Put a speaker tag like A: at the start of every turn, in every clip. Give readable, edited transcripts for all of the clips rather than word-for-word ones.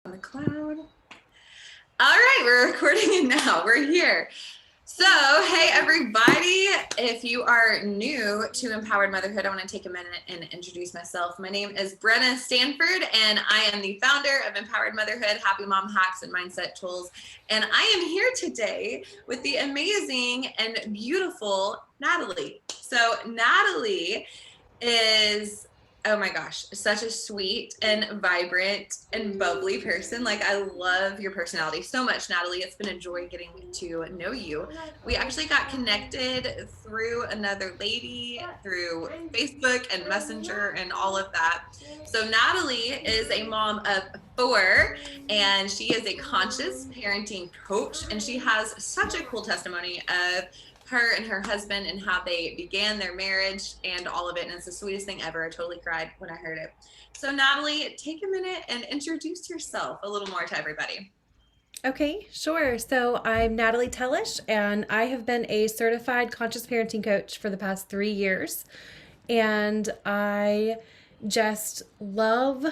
A: On the cloud. All right, we're recording it now. We're here. So, hey everybody, if you are new to Empowered Motherhood, I want to take a minute and introduce myself. My name is Brenna Stanford, and I am the founder of Empowered Motherhood, Happy Mom Hacks and Mindset Tools. And I am here today with the amazing and beautiful Natalie. So, Natalie is, oh my gosh, such a sweet and vibrant and bubbly person. Like, I love your personality so much, Natalie. It's been a joy getting to know you. We actually got connected through another lady, through Facebook and Messenger and all of that. So Natalie is a mom of 4, and she is a conscious parenting coach, and she has such a cool testimony of her and her husband and how they began their marriage and all of it. And it's the sweetest thing ever. I totally cried when I heard it. So Natalie, take a minute and introduce yourself a little more to everybody.
B: Okay, sure. So I'm Natalie Tellish, and I have been a certified conscious parenting coach for the past 3 years. And I just love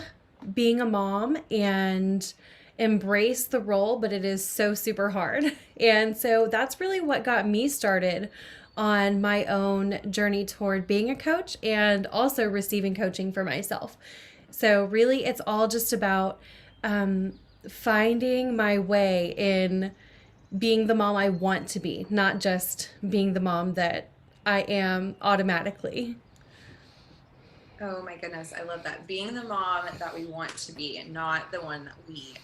B: being a mom and embrace the role, but it is so super hard. And so that's really what got me started on my own journey toward being a coach and also receiving coaching for myself. So, really, it's all just about um, finding my way in being the mom I want to be, not just being the mom that I am automatically.
A: Oh my goodness, I love that. Being the mom that we want to be and not the one that we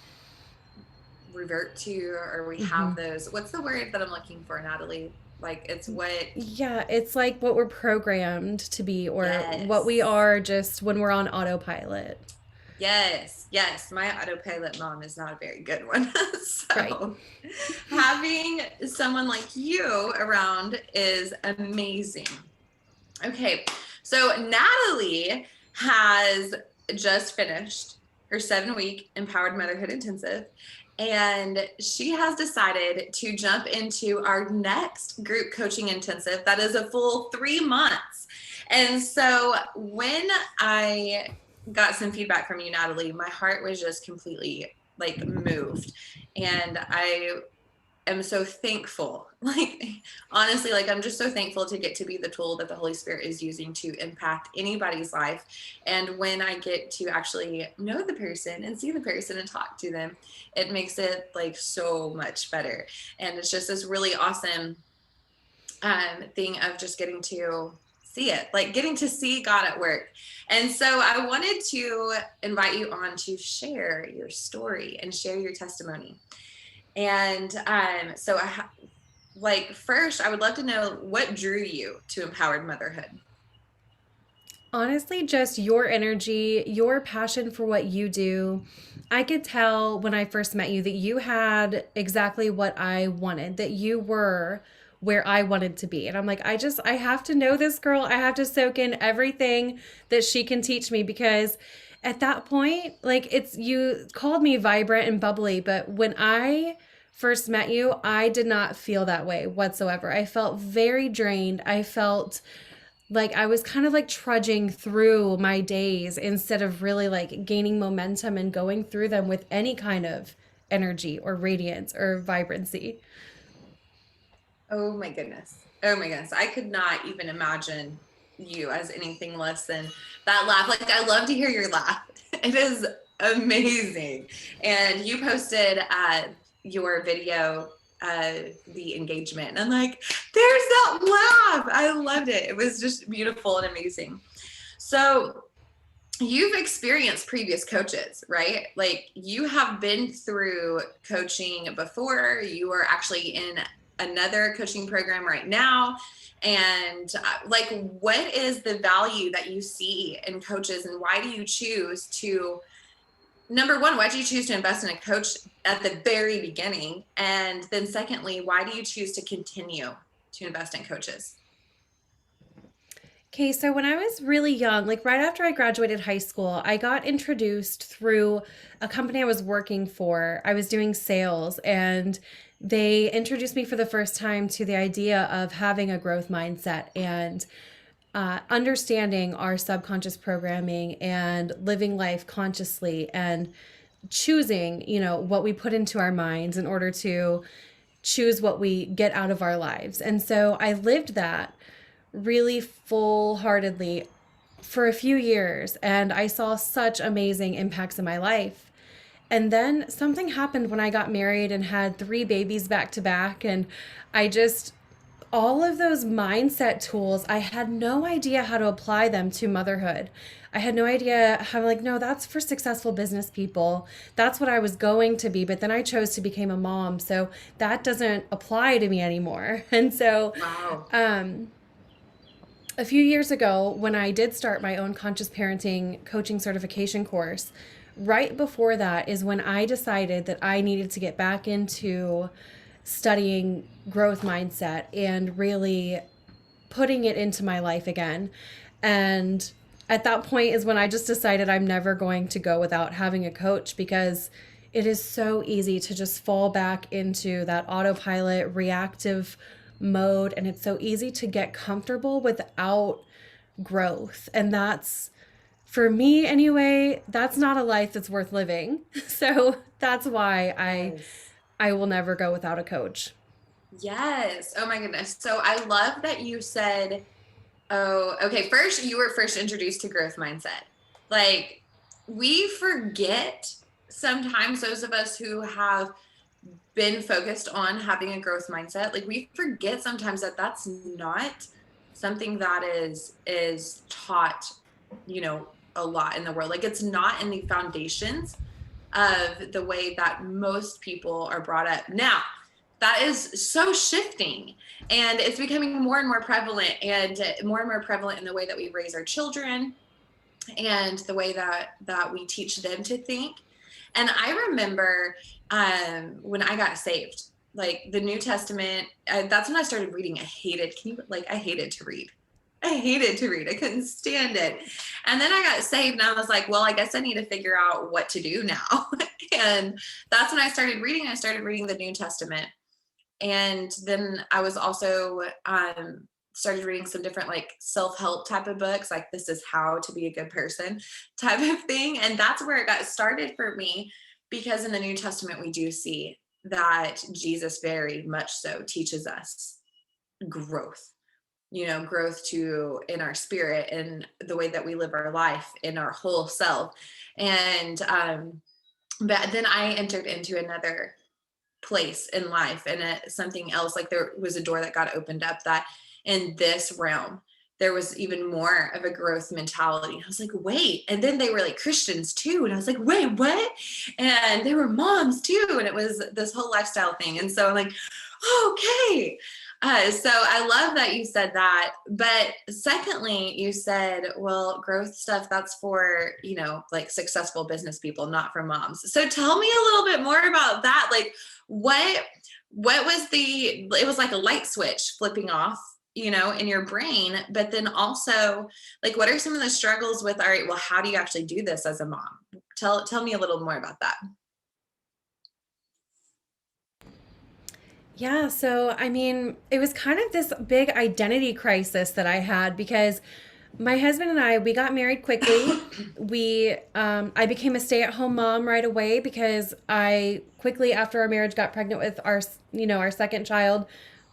A: revert to, or we have
B: Mm-hmm.
A: those, what's the word that I'm looking for, Natalie? Like, it's what,
B: Yeah, it's like what we're programmed to be, or what we
A: yes.
B: are just when we're on autopilot.
A: Yes, yes. My autopilot mom is not a very good one.
B: Right.
A: So having someone like you around is amazing. Okay, so Natalie has just finished her 7-week Empowered Motherhood Intensive, and she has decided to jump into our next group coaching intensive that is a full 3 months. And so when I got some feedback from you, Natalie, my heart was just completely like moved. And I am so thankful. Like, honestly, like, I'm just so thankful to get to be the tool that the Holy Spirit is using to impact anybody's life. And when I get to actually know the person and see the person and talk to them, it makes it like so much better. And it's just this really awesome thing of just getting to see it, like getting to see God at work. And so I wanted to invite you on to share your story and share your testimony. And so like, first, I would love to know what drew you to Empowered Motherhood.
B: Honestly, just your energy, your passion for what you do. I could tell when I first met you that you had exactly what I wanted, that you were where I wanted to be. And I'm like, I have to know this girl. I have to soak in everything that she can teach me because at that point, like you called me vibrant and bubbly, but when I first met you, I did not feel that way whatsoever. I felt very drained. I felt like I was kind of like trudging through my days instead of really like gaining momentum and going through them with any kind of energy or radiance or vibrancy.
A: Oh my goodness. Oh my goodness. I could not even imagine you as anything less than that laugh. Like, I love to hear your laugh. It is amazing. And you posted your video, the engagement. And I'm like, there's that laugh. I loved it. It was just beautiful and amazing. So you've experienced previous coaches, right? Like, you have been through coaching before. You are actually in another coaching program right now. And like, what is the value that you see in coaches, and why do you choose to, number one, why do you choose to invest in a coach at the very beginning? And then secondly, why do you choose to continue to invest in coaches?
B: Okay, so when I was really young, like right after I graduated high school, I got introduced through a company I was working for. I was doing sales, and they introduced me for the first time to the idea of having a growth mindset and understanding our subconscious programming and living life consciously and choosing, what we put into our minds in order to choose what we get out of our lives. And so I lived that really full heartedly for a few years, and I saw such amazing impacts in my life. And then something happened when I got married and had three babies back to back. And I just, all of those mindset tools, I had no idea how to apply them to motherhood. I had no idea how, like, no, that's for successful business people. That's what I was going to be. But then I chose to become a mom. So that doesn't apply to me anymore. And so,
A: Wow.
B: um, a few years ago, when I did start my own conscious parenting coaching certification course, right before that is when I decided that I needed to get back into studying growth mindset and really putting it into my life again. And at that point is when I just decided I'm never going to go without having a coach, because it is so easy to just fall back into that autopilot reactive mode, and it's so easy to get comfortable without growth. And that's, for me anyway, that's not a life that's worth living. So that's why I
A: Yes.
B: I will never go without a coach.
A: Yes. Oh my goodness. So I love that you said, oh, okay. First, you were first introduced to growth mindset. Like, we forget sometimes, those of us who have been focused on having a growth mindset, like, we forget sometimes that that's not something that is taught, a lot in the world. Like, it's not in the foundations of the way that most people are brought up. Now, that is so shifting, and it's becoming more and more prevalent, and more prevalent in the way that we raise our children, and the way that we teach them to think. And I remember when I got saved, like the New Testament, that's when I started reading. I hated to read. I hated to read. I couldn't stand it. And then I got saved, and I was like, well, I guess I need to figure out what to do now. And that's when I started reading. I started reading the New Testament. And then I was also started reading some different, like, self-help type of books, like this is how to be a good person type of thing. And that's where it got started for me, because in the New Testament we do see that Jesus very much so teaches us growth, growth to in our spirit and the way that we live our life in our whole self. And but then I entered into another place in life, and something else, like there was a door that got opened up, that in this realm there was even more of a growth mentality. I was like, wait. And then they were like Christians too, and I was like, wait, what? And they were moms too, and it was this whole lifestyle thing. And so I'm like, okay. So I love that you said that. But secondly, you said, well, growth stuff, that's for, like successful business people, not for moms. So tell me a little bit more about that. Like, what was it was like a light switch flipping off, in your brain. But then also, like, what are some of the struggles with, all right, well, how do you actually do this as a mom? Tell me a little more about that.
B: Yeah, so I mean, it was kind of this big identity crisis that I had, because my husband and I, we got married quickly. I became a stay-at-home mom right away, because I quickly after our marriage got pregnant with our second child.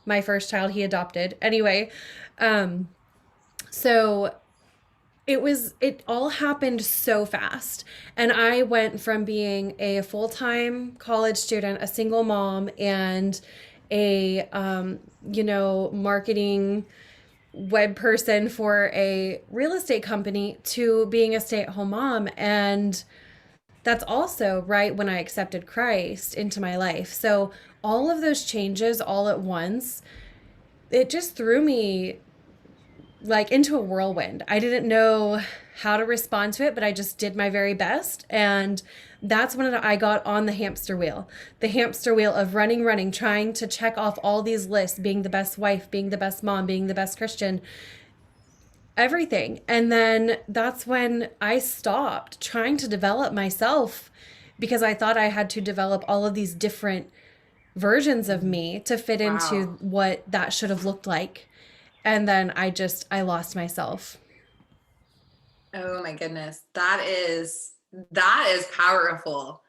B: My first child he adopted. Anyway, um, so it all happened so fast, and I went from being a full-time college student, a single mom, and a marketing web person for a real estate company, to being a stay-at-home mom. And that's also right when I accepted Christ into my life. So all of those changes all at once, it just threw me like into a whirlwind. I didn't know how to respond to it, but I just did my very best. And that's when I got on the hamster wheel of running, trying to check off all these lists, being the best wife, being the best mom, being the best Christian, everything. And then that's when I stopped trying to develop myself, because I thought I had to develop all of these different versions of me to fit
A: Wow.
B: into what that should have looked like. And then I lost myself.
A: Oh my goodness. That is powerful.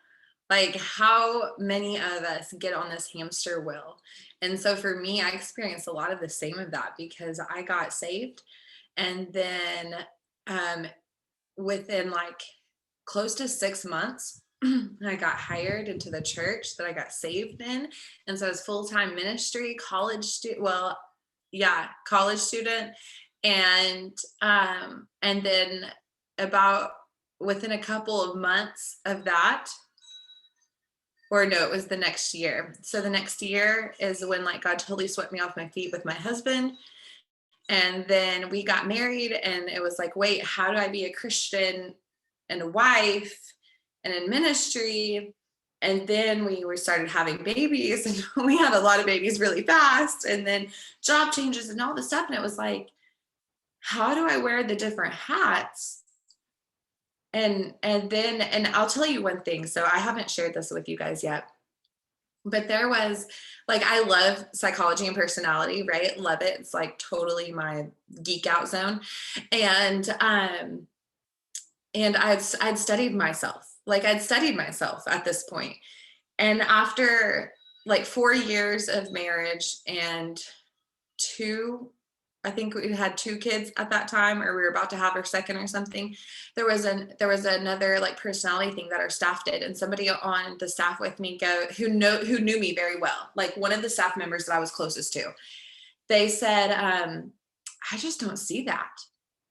A: Like, how many of us get on this hamster wheel? And so for me, I experienced a lot of the same of that because I got saved. And then um, within like close to 6 months, I got hired into the church that I got saved in. And so it's full-time ministry, college student. Well, yeah, college student. And then about within a couple of months of that, or no, it was the next year. So the next year is when like God totally swept me off my feet with my husband. And then we got married, and it was like, wait, how do I be a Christian and a wife and in ministry? And then we were started having babies, and we had a lot of babies really fast, and then job changes and all this stuff. And it was like, how do I wear the different hats? And I'll tell you one thing. So I haven't shared this with you guys yet, but there was like, I love psychology and personality, right? Love it. It's like totally my geek out zone. And I'd studied myself. Like, I'd studied myself at this point. And after like 4 years of marriage and I think we had 2 kids at that time, or we were about to have our second or something. There was another like personality thing that our staff did, and somebody on the staff with me who knew me very well, like one of the staff members that I was closest to. They said, "I just don't see that,"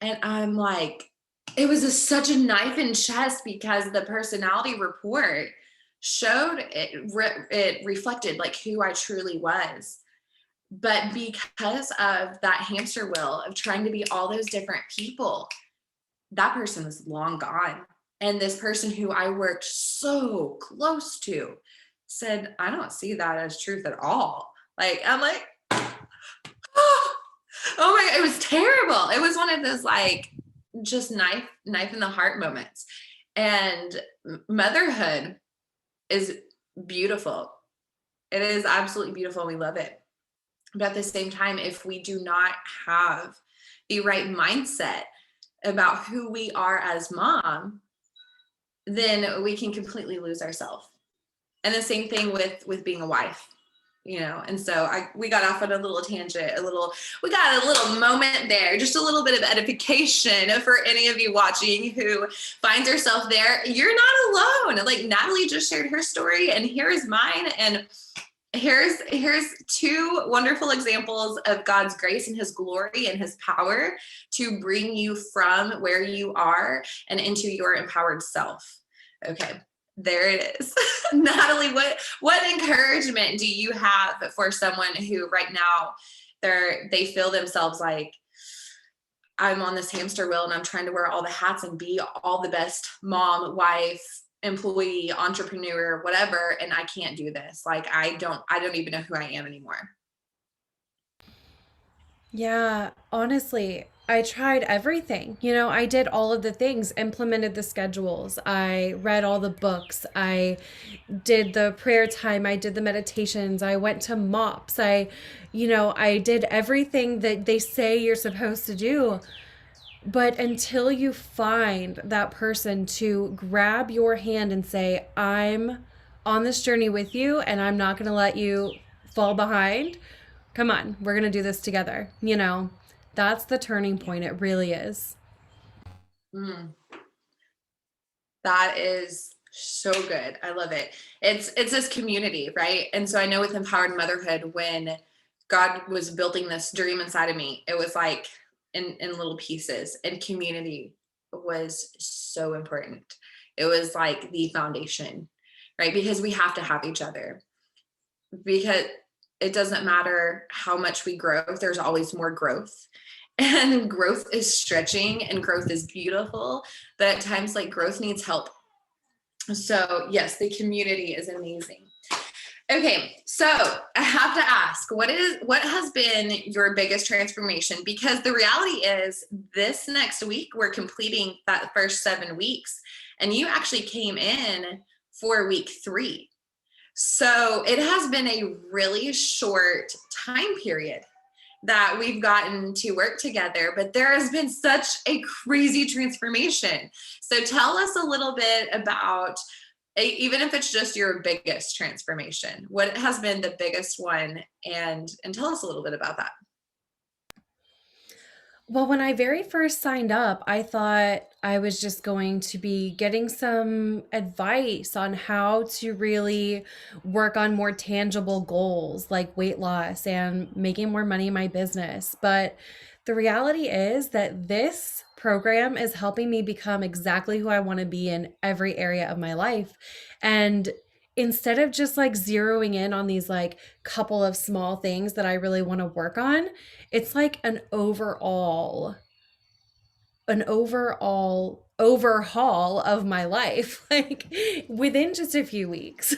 A: and I'm like, it was such a knife in chest because the personality report showed it reflected like who I truly was. But because of that hamster wheel of trying to be all those different people, that person was long gone. And this person who I worked so close to said, I don't see that as truth at all. Like, I'm like, oh my God, it was terrible. It was one of those like just knife in the heart moments. And motherhood is beautiful. It is absolutely beautiful. We love it. But at the same time, if we do not have the right mindset about who we are as mom, then we can completely lose ourselves. And the same thing with being a wife, And so we got off on a little tangent, we got a little moment there, just a little bit of edification for any of you watching who finds yourself there. You're not alone. Like, Natalie just shared her story, and here's mine. And here's 2 wonderful examples of God's grace and his glory and his power to bring you from where you are and into your empowered self. Okay, there it is. Natalie, what encouragement do you have for someone who right now they feel themselves like, I'm on this hamster wheel and I'm trying to wear all the hats and be all the best mom, wife, employee, entrepreneur, whatever, and I can't do this. Like, I don't even know who I am anymore.
B: Yeah, honestly, I tried everything. I did all of the things, implemented the schedules, I read all the books, I did the prayer time, I did the meditations, I went to MOPS, I did everything that they say you're supposed to do. But until you find that person to grab your hand and say, I'm on this journey with you and I'm not going to let you fall behind, come on, we're going to do this together. That's the turning point. It really is.
A: Mm, that is so good. I love it. It's this community, right? And so I know with Empowered Motherhood, when God was building this dream inside of me, it was like in little pieces, and community was so important. It was like the foundation, right? Because we have to have each other, because it doesn't matter how much we grow, there's always more growth. And growth is stretching and growth is beautiful, but at times like growth needs help. So yes, the community is amazing. Okay, so I have to ask, what has been your biggest transformation? Because the reality is, this next week we're completing that first 7 weeks, and you actually came in for week 3. So it has been a really short time period that we've gotten to work together, but there has been such a crazy transformation. So tell us a little bit about even if it's just your biggest transformation, what has been the biggest one? And tell us a little bit about that.
B: Well, when I very first signed up, I thought I was just going to be getting some advice on how to really work on more tangible goals like weight loss and making more money in my business. But the reality is that this program is helping me become exactly who I want to be in every area of my life. And instead of just like zeroing in on these like couple of small things that I really want to work on, it's like an overall overhaul of my life, like within just a few weeks.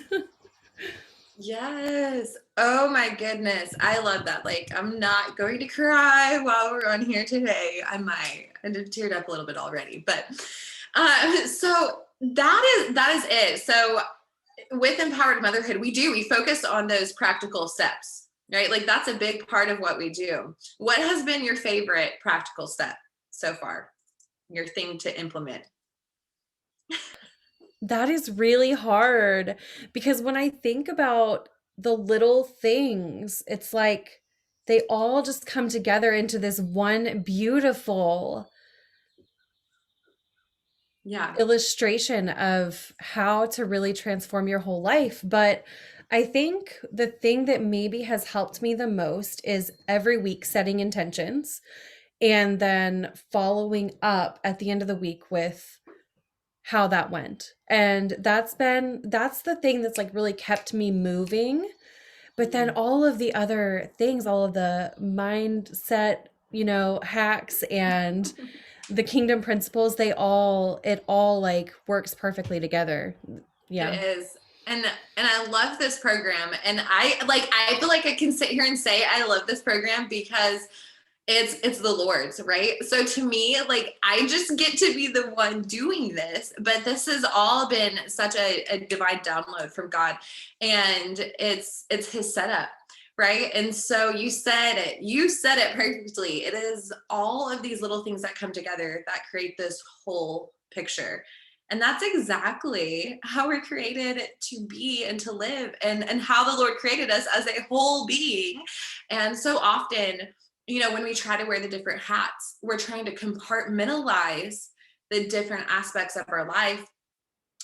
A: Yes. Oh my goodness. I love that. Like, I'm not going to cry while we're on here today. I might. I just teared up a little bit already, but so that is it. So with empowered motherhood, we focus on those practical steps, right? Like that's a big part of what we do. What has been your favorite practical step so far? Your thing to implement?
B: That is really hard because when I think about the little things, it's like they all just come together into this one beautiful
A: Yeah.
B: illustration of how to really transform your whole life. But I think the thing that maybe has helped me the most is every week setting intentions and then following up at the end of the week with how that went. And that's the thing that's like really kept me moving. But then
A: Mm.
B: all of the other things, all of the mindset, hacks and the kingdom principles, it all like works perfectly together.
A: It
B: Yeah.
A: is. And I love this program. And I feel like I can sit here and say I love this program because it's the Lord's, right? So to me, like I just get to be the one doing this, but this has all been such a divine download from God. And it's his setup, right? And so you said it perfectly. It is all of these little things that come together that create this whole picture. And that's exactly how we're created to be and to live, and how the Lord created us as a whole being. And so often, when we try to wear the different hats, we're trying to compartmentalize the different aspects of our life.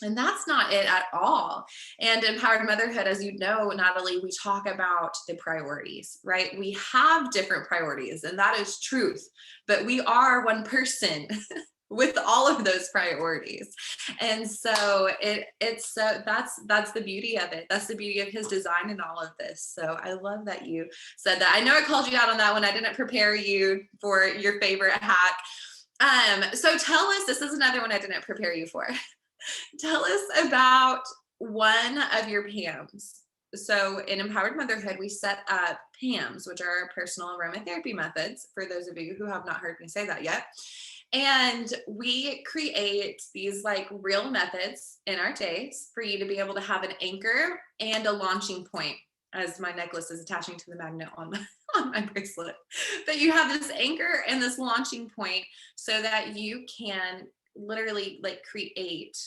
A: And that's not it at all. And empowered motherhood, as you know, Natalie, we talk about the priorities, right? We have different priorities, and that is truth. But we are one person with all of those priorities. And so it's so that's the beauty of it. That's the beauty of his design in all of this. So I love that you said that. I know I called you out on that one. I didn't prepare you for your favorite hack. So tell us, this is another one I didn't prepare you for. Tell us about one of your PAMs. So in Empowered Motherhood, we set up PAMs, which are our personal aromatherapy methods, for those of you who have not heard me say that yet. And we create these like real methods in our days for you to be able to have an anchor and a launching point, as my necklace is attaching to the magnet on on my bracelet. But you have this anchor and this launching point so that you can literally like create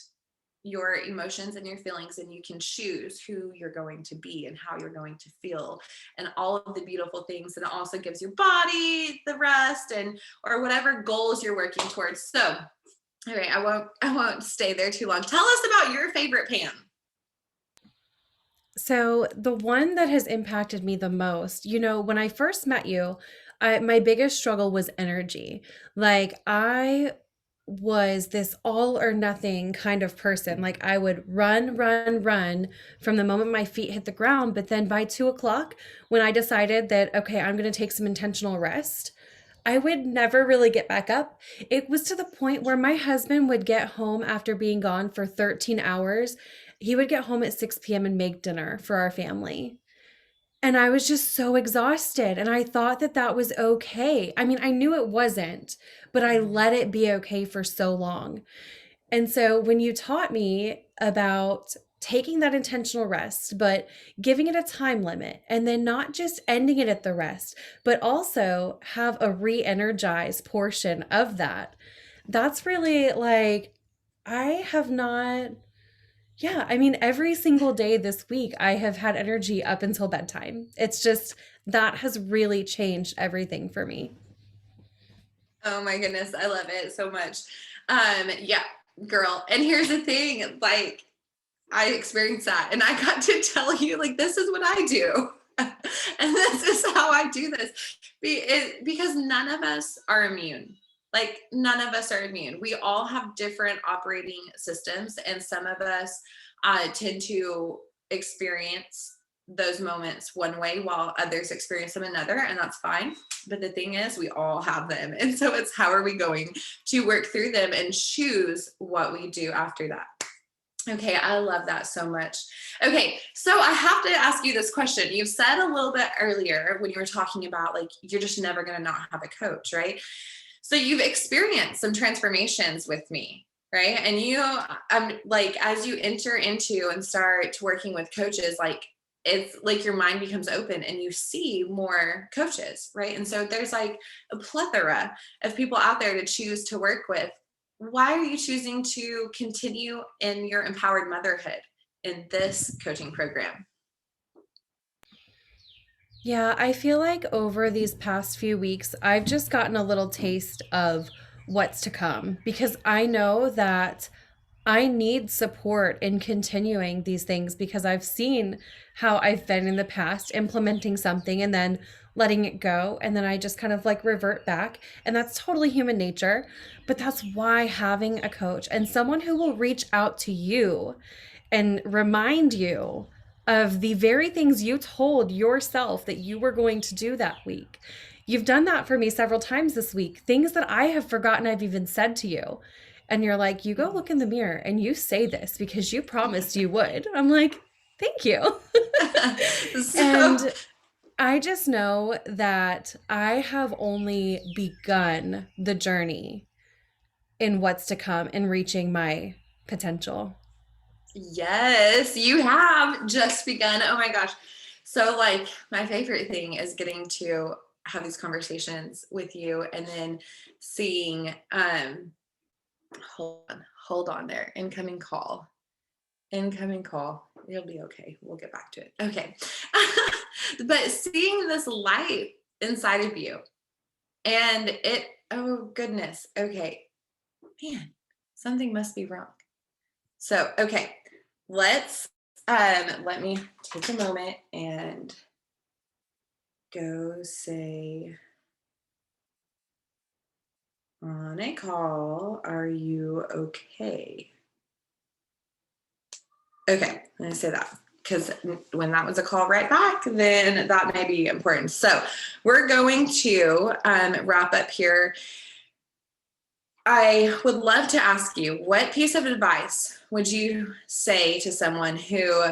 A: your emotions and your feelings, and you can choose who you're going to be and how you're going to feel and all of the beautiful things. And it also gives your body the rest and or whatever goals you're working towards. So all right, I won't stay there too long. Tell us about your favorite Pam.
B: So the one that has impacted me the most, when I first met you, my biggest struggle was energy. Like I was this all or nothing kind of person. Like I would run, run, run from the moment my feet hit the ground. But then by 2 o'clock, when I decided that, okay, I'm going to take some intentional rest, I would never really get back up. It was to the point where my husband would get home after being gone for 13 hours. He would get home at 6 p.m. and make dinner for our family. And I was just so exhausted. And I thought that that was okay. I mean, I knew it wasn't, but I let it be okay for so long. And so when you taught me about taking that intentional rest, but giving it a time limit, and then not just ending it at the rest, but also have a re energize portion of that, that's really like, I have not Yeah, I mean, every single day this week, I have had energy up until bedtime. It's just that has really changed everything for me.
A: Oh my goodness, I love it so much. Yeah, girl. And here's the thing, like I experienced that and I got to tell you like this is what I do. And this is how I do this. Because none of us are immune. Like none of us are immune. We all have different operating systems, and some of us tend to experience those moments one way while others experience them another, and that's fine. But the thing is, we all have them. And so it's how are we going to work through them and choose what we do after that. Okay, I love that so much. Okay, so I have to ask you this question. You said a little bit earlier when you were talking about like you're just never going to not have a coach, right? So you've experienced some transformations with me, right? And like as you enter into and start working with coaches, like it's like your mind becomes open and you see more coaches, right? And so there's like a plethora of people out there to choose to work with. Why are you choosing to continue in your empowered motherhood in this coaching program?
B: Yeah, I feel like over these past few weeks, I've just gotten a little taste of what's to come because I know that I need support in continuing these things because I've seen how I've been in the past implementing something and then letting it go. And then I just kind of like revert back. And that's totally human nature. But that's why having a coach and someone who will reach out to you and remind you of the very things you told yourself that you were going to do that week. You've done that for me several times this week, things that I have forgotten I've even said to you. And you're like, you go look in the mirror and you say this because you promised you would. I'm like, thank you.
A: So
B: And I just know that I have only begun the journey in what's to come and reaching my potential.
A: yes, you have just begun. Oh my gosh. So, like, my favorite thing is getting to have these conversations with you and then seeing, hold on there, incoming call. Incoming call. You'll be okay. We'll get back to it. Okay. But seeing this light inside of you and it, oh goodness. Okay. Man, something must be wrong. So, okay, let's let me take a moment and go say on a call, are you okay? Okay, let me say that because when that was a call right back, then that may be important. So we're going to wrap up here. I would love to ask you, what piece of advice would you say to someone who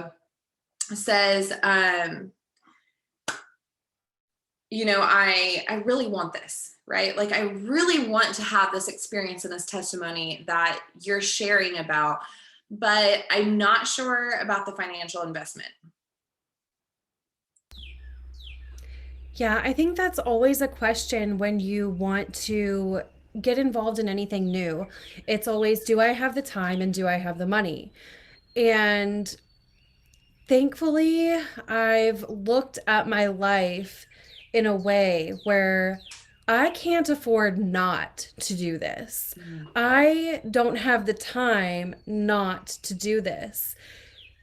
A: says, I really want this, right? Like I really want to have this experience and this testimony that you're sharing about, but I'm not sure about the financial investment.
B: Yeah, I think that's always a question when you want to get involved in anything new. It's always, do I have the time and do I have the money? And thankfully, I've looked at my life in a way where I can't afford not to do this. I don't have the time not to do this.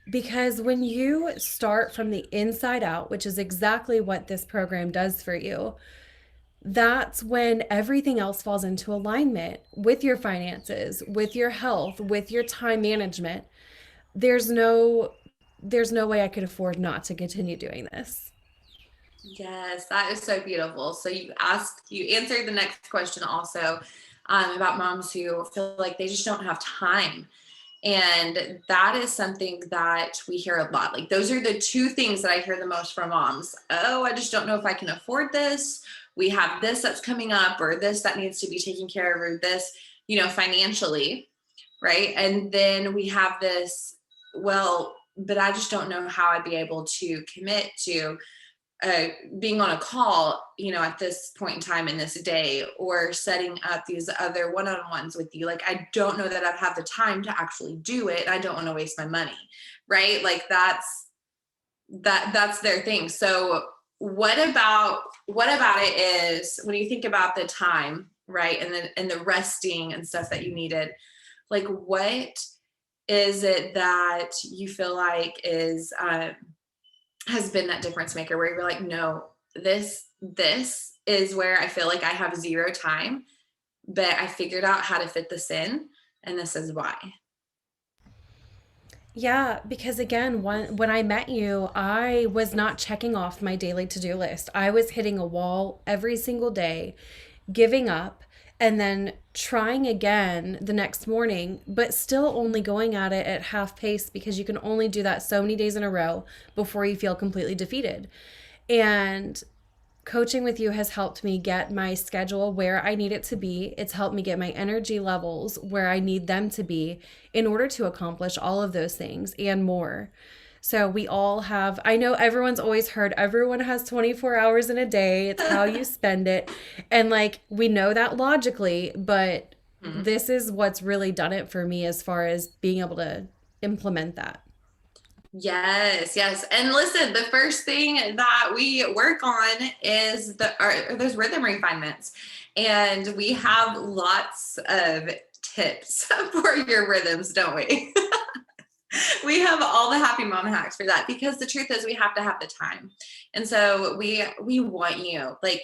B: Because when you start from the inside out, which is exactly what this program does for you, that's when everything else falls into alignment with your finances, with your health, with your time management. There's no there's no way I could afford not to continue doing this.
A: Yes, that is so beautiful. So you answered the next question also about moms who feel like they just don't have time. And that is something that we hear a lot. Like those are the two things that I hear the most from moms. Oh, I just don't know if I can afford this. We have this that's coming up, or this that needs to be taken care of, or this, financially, right? And then we have this, well, but I just don't know how I'd be able to commit to uh, being on a call, at this point in time in this day, or setting up these other one-on-ones with you. Like, I don't know that I'd have the time to actually do it. I don't want to waste my money. Right. Like that's their thing. So what about it is when you think about the time, right? And the resting and stuff that you needed, like, what is it that you feel like has been that difference maker where you're like, no, this is where I feel like I have zero time, but I figured out how to fit this in, and this is why.
B: Yeah, because again, when I met you, I was not checking off my daily to do list. I was hitting a wall every single day, giving up, and then trying again the next morning, but still only going at it at half pace because you can only do that so many days in a row before you feel completely defeated. And coaching with you has helped me get my schedule where I need it to be. It's helped me get my energy levels where I need them to be in order to accomplish all of those things and more. So we all have, I know everyone's always heard everyone has 24 hours in a day. It's how you spend it. And like, we know that logically, but
A: Mhm.
B: this is what's really done it for me as far as being able to implement that.
A: Yes, yes. And listen, the first thing that we work on is those rhythm refinements. And we have lots of tips for your rhythms, don't we? We have all the happy mom hacks for that, because the truth is we have to have the time. And so we want you, like,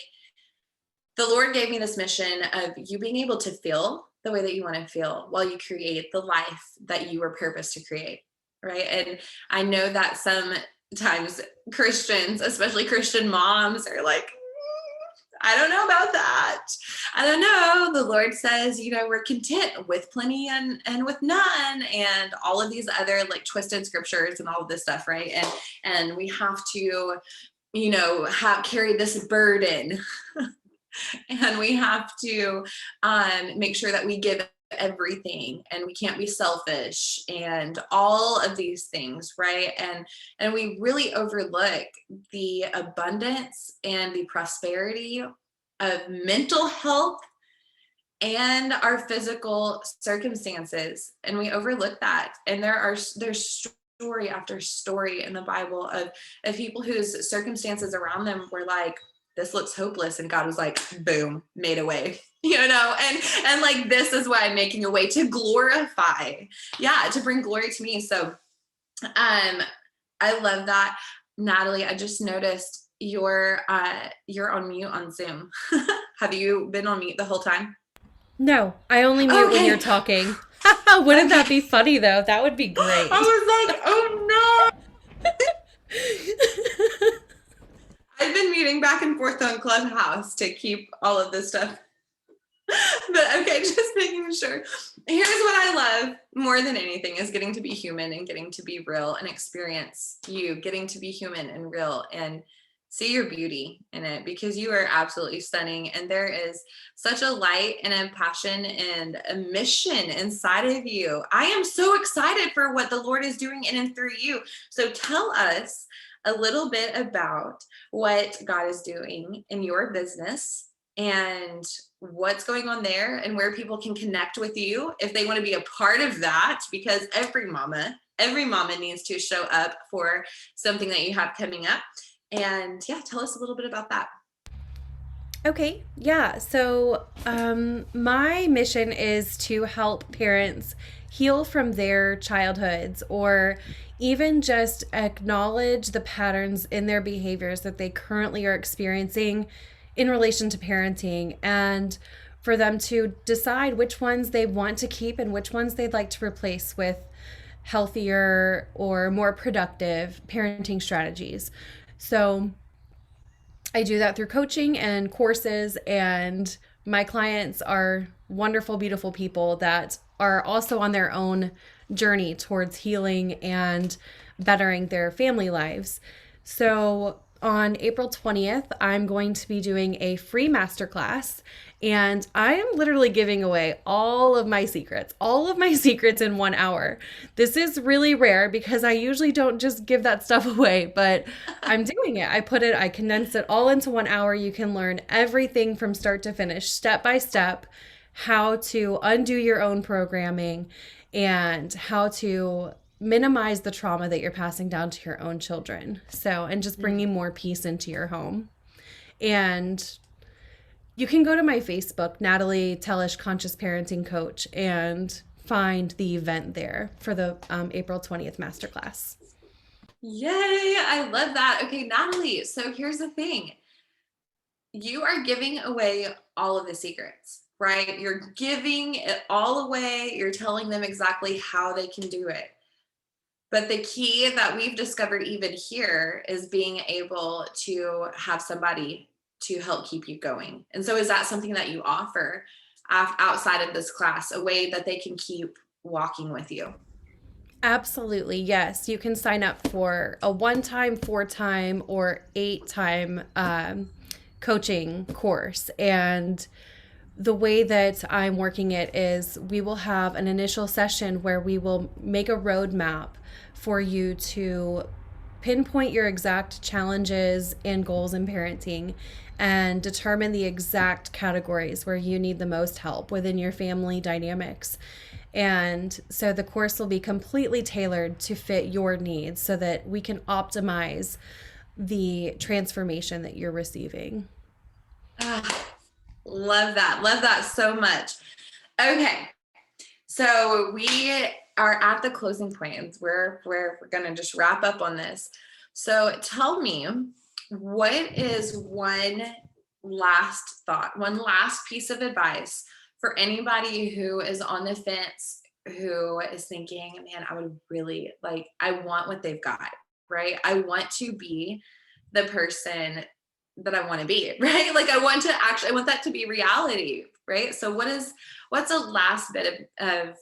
A: the Lord gave me this mission of you being able to feel the way that you want to feel while you create the life that you were purposed to create. Right. And I know that sometimes Christians, especially Christian moms, are like, I don't know about that. I don't know. The Lord says, we're content with plenty and with none, and all of these other like twisted scriptures and all of this stuff, right? And we have to, have carry this burden, and we have to make sure that we give everything, and we can't be selfish, and all of these things, right? And we really overlook the abundance and the prosperity of mental health and our physical circumstances, and we overlook that. And there's story after story in the Bible of people whose circumstances around them were like, this looks hopeless, and God was like, boom, made a way. And like, this is why I'm making a way to glorify, yeah, to bring glory to me. So I love that. Natalie, I just noticed you're on mute on Zoom. Have you been on mute the whole time?
B: No, I only mute when you're
A: Okay.
B: talking. Wouldn't that be
A: Okay.
B: funny though? That would be
A: I
B: great.
A: was like, oh no. I've been meeting back and forth on Clubhouse to keep all of this stuff. But okay, just making sure. Here's what I love more than anything is getting to be human and getting to be real and experience you, getting to be human and real and see your beauty in it, because you are absolutely stunning. And there is such a light and a passion and a mission inside of you. I am so excited for what the Lord is doing in and through you. So tell us a little bit about what God is doing in your business and what's going on there, and where people can connect with you if they want to be a part of that, because every mama needs to show up for something that you have coming up. And yeah, tell us a little bit about that.
B: Okay, yeah. So, my mission is to help parents heal from their childhoods, or even just acknowledge the patterns in their behaviors that they currently are experiencing in relation to parenting, and for them to decide which ones they want to keep and which ones they'd like to replace with healthier or more productive parenting strategies. So, I do that through coaching and courses, and my clients are wonderful, beautiful people that are also on their own journey towards healing and bettering their family lives. So, on April 20th, I'm going to be doing a free masterclass, and I am literally giving away all of my secrets in 1 hour. This is really rare because I usually don't just give that stuff away, but I'm doing it. I condensed it all into 1 hour. You can learn everything from start to finish, step by step, how to undo your own programming and how to minimize the trauma that you're passing down to your own children. So, and just bringing more peace into your home. And you can go to my Facebook, Natalie Tellish Conscious Parenting Coach, and find the event there for the April 20th masterclass.
A: Yay, I love that. Okay, Natalie, so here's the thing. You are giving away all of the secrets, right? You're giving it all away. You're telling them exactly how they can do it. But the key that we've discovered even here is being able to have somebody to help keep you going. And so is that something that you offer outside of this class, a way that they can keep walking with you?
B: Absolutely, yes. You can sign up for a 1 time, 4 time, or 8 time coaching course. And the way that I'm working it is we will have an initial session where we will make a roadmap for you to pinpoint your exact challenges and goals in parenting and determine the exact categories where you need the most help within your family dynamics. And so the course will be completely tailored to fit your needs so that we can optimize the transformation that you're receiving.
A: Ah, love that. Love that so much. Okay. So we are at the closing points. We're going to just wrap up on this. So tell me, what is one last thought, one last piece of advice for anybody who is on the fence, who is thinking, man, I would really like, I want what they've got, right? I want to be the person that I want to be, right? Like I want that to be reality, right? So what's a last bit of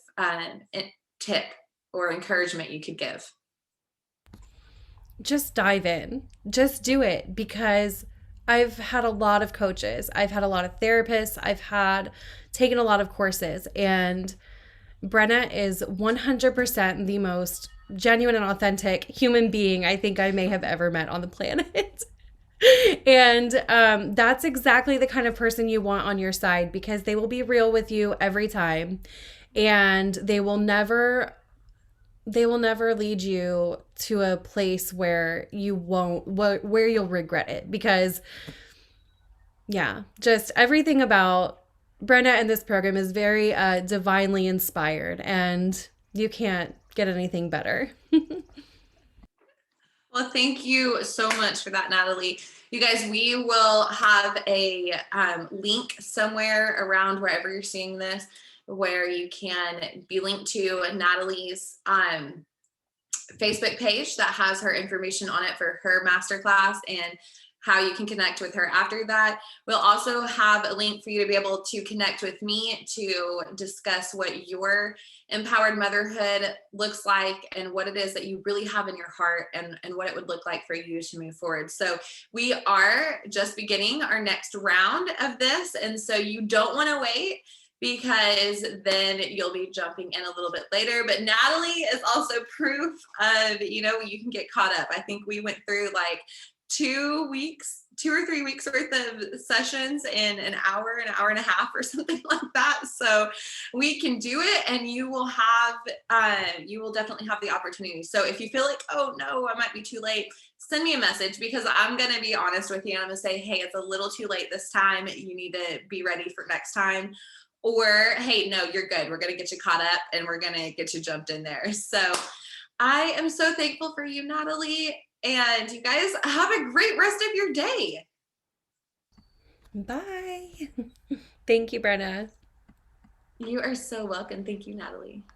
A: tip or encouragement you could give?
B: Just dive in, just do it because I've had a lot of coaches, I've had a lot of therapists, I've had taken a lot of courses, and Brenna is 100% the most genuine and authentic human being I think I may have ever met on the planet. And that's exactly the kind of person you want on your side because they will be real with you every time, and they will never lead you to a place where where you'll regret it because yeah, just everything about Brenna and this program is very divinely inspired, and you can't get anything better.
A: Well, thank you so much for that, Natalie. You guys, we will have a link somewhere around wherever you're seeing this where you can be linked to Natalie's Facebook page that has her information on it for her masterclass and how you can connect with her after that. We'll also have a link for you to be able to connect with me to discuss what your empowered motherhood looks like and what it is that you really have in your heart and what it would look like for you to move forward. So we are just beginning our next round of this. And so you don't want to wait because then you'll be jumping in a little bit later. But Natalie is also proof of, you can get caught up. I think we went through like 2 or 3 weeks worth of sessions in an hour and a half or something like that. So we can do it, and you will definitely have the opportunity. So if you feel like, oh no, I might be too late, send me a message because I'm going to be honest with you. And I'm going to say, hey, it's a little too late this time. You need to be ready for next time. Or, hey, no, you're good. We're going to get you caught up and we're going to get you jumped in there. So I am so thankful for you, Natalie. And you guys have a great rest of your day.
B: Bye. Thank you, Brenna.
A: You are so welcome. Thank you, Natalie.